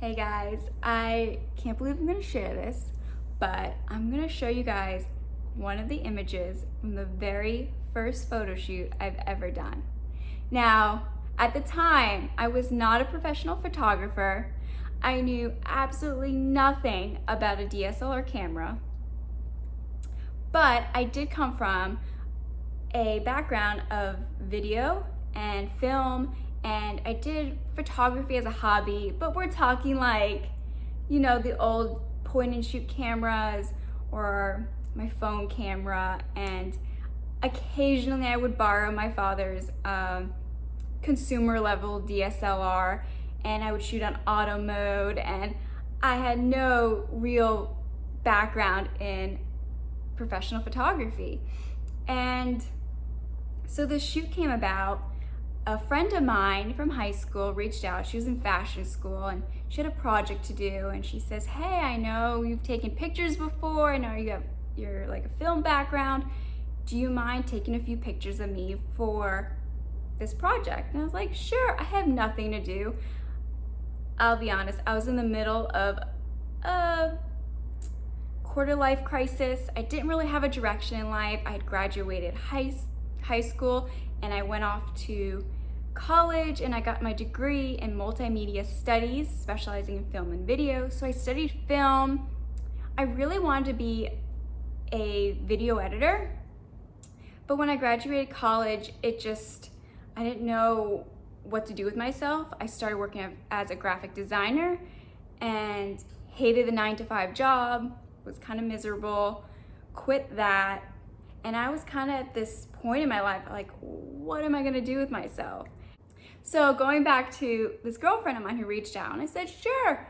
Hey guys, I can't believe I'm gonna share this, but I'm gonna show you guys one of the images from the very first photo shoot I've ever done. Now, at the time, I was not a professional photographer. I knew absolutely nothing about a DSLR camera, but I did come from a background of video and film, and I did photography as a hobby, but we're talking like, the old point and shoot cameras or my phone camera, and occasionally I would borrow my father's consumer level DSLR and I would shoot on auto mode, and I had no real background in professional photography. And so this shoot came about. A friend of mine from high school reached out. She was in fashion school and she had a project to do, and she says, "Hey, I know you've taken pictures before. I know you're like a film background. Do you mind taking a few pictures of me for this project?" And I was like, "Sure." I have nothing to do. I'll be honest, I was in the middle of a quarter life crisis. I didn't really have a direction in life. I had graduated high school and I went off to college and I got my degree in multimedia studies, specializing in film and video. So I studied film. I really wanted to be a video editor, but when I graduated college, I didn't know what to do with myself. I started working as a graphic designer and hated the 9-to-5 job, was kind of miserable, quit that. And I was kind of at this point in my life, like, what am I gonna do with myself? So going back to this girlfriend of mine who reached out, and I said, sure,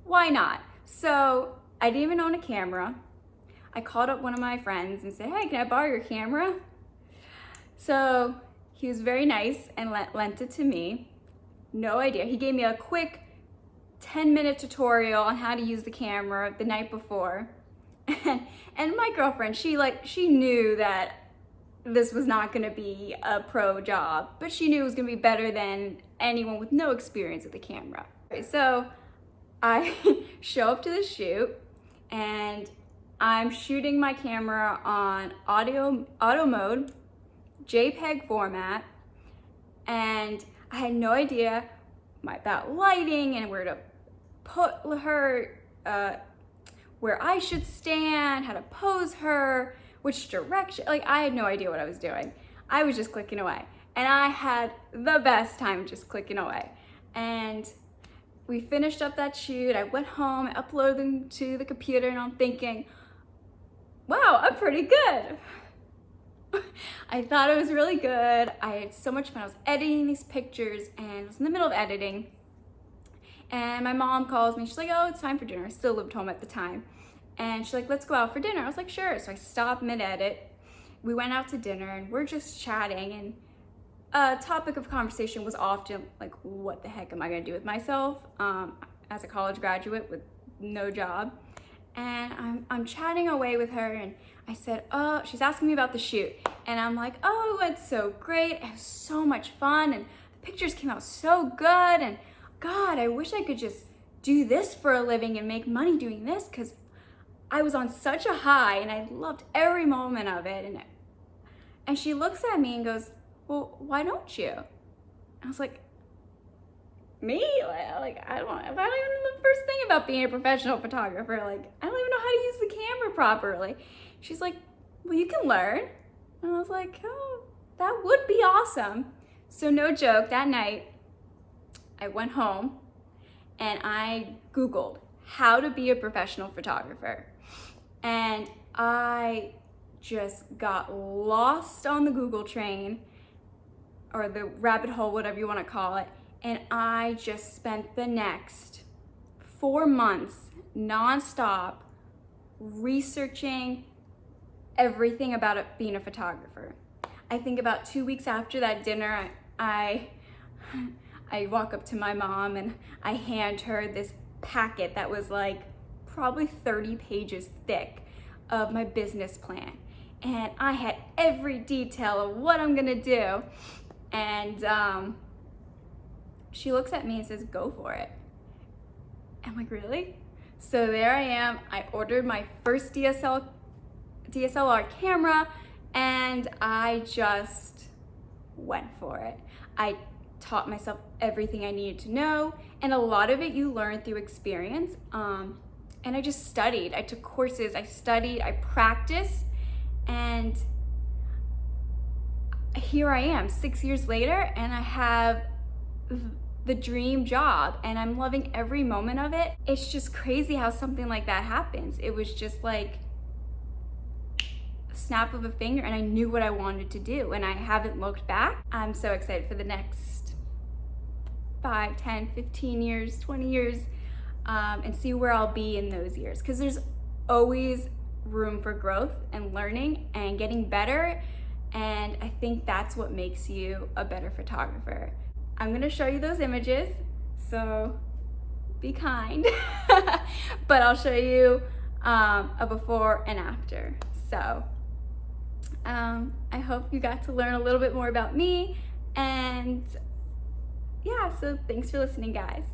why not? So I didn't even own a camera. I called up one of my friends and said, "Hey, can I borrow your camera?" So he was very nice and lent it to me. No idea. He gave me a quick 10-minute tutorial on how to use the camera the night before. And my girlfriend, she knew that this was not gonna be a pro job, but she knew it was gonna be better than anyone with no experience with the camera. So I show up to the shoot and I'm shooting my camera on auto mode, JPEG format, and I had no idea about lighting and where to put her, where I should stand, how to pose her, which direction. Like, I had no idea what I was doing. I was just clicking away, and I had the best time just clicking away. And we finished up that shoot. I went home, I uploaded them to the computer, and I'm thinking, wow, I'm pretty good. I thought it was really good. I had so much fun. I was editing these pictures and I was in the middle of editing. And my mom calls me. She's like, "Oh, it's time for dinner." I still lived home at the time. And she's like, "Let's go out for dinner." I was like, "Sure." So I stopped mid-edit. We went out to dinner and we're just chatting. And a topic of conversation was often like, what the heck am I gonna do with myself as a college graduate with no job? And I'm chatting away with her, and I said, "Oh," she's asking me about the shoot. And I'm like, "Oh, it's so great. It was so much fun. And the pictures came out so good. And God, I wish I could just do this for a living and make money doing this, because I was on such a high and I loved every moment of it." And she looks at me and goes, "Well, why don't you?" I was like, "Me? Like I don't even know the first thing about being a professional photographer. Like, I don't even know how to use the camera properly." She's like, "Well, you can learn." And I was like, "Oh, that would be awesome." So no joke, that night, I went home and I Googled how to be a professional photographer. And I just got lost on the Google train, or the rabbit hole, whatever you want to call it. And I just spent the next 4 months nonstop researching everything about being a photographer. I think about 2 weeks after that dinner, I walk up to my mom and I hand her this packet that was like probably 30 pages thick of my business plan. And I had every detail of what I'm gonna do. And she looks at me and says, "Go for it." I'm like, really? So there I am. I ordered my first DSLR camera and I just went for it. I taught myself everything I needed to know, and a lot of it you learn through experience. And I just studied. I took courses, I studied, I practiced, and here I am 6 years later, and I have the dream job and I'm loving every moment of it. It's just crazy how something like that happens. It was just like a snap of a finger and I knew what I wanted to do and I haven't looked back. I'm so excited for the next 5, 10, 15 years, 20 years, and see where I'll be in those years, because there's always room for growth and learning and getting better, and I think that's what makes you a better photographer. I'm gonna show you those images, so be kind, but I'll show you a before and after. So I hope you got to learn a little bit more about me, and yeah, so thanks for listening, guys.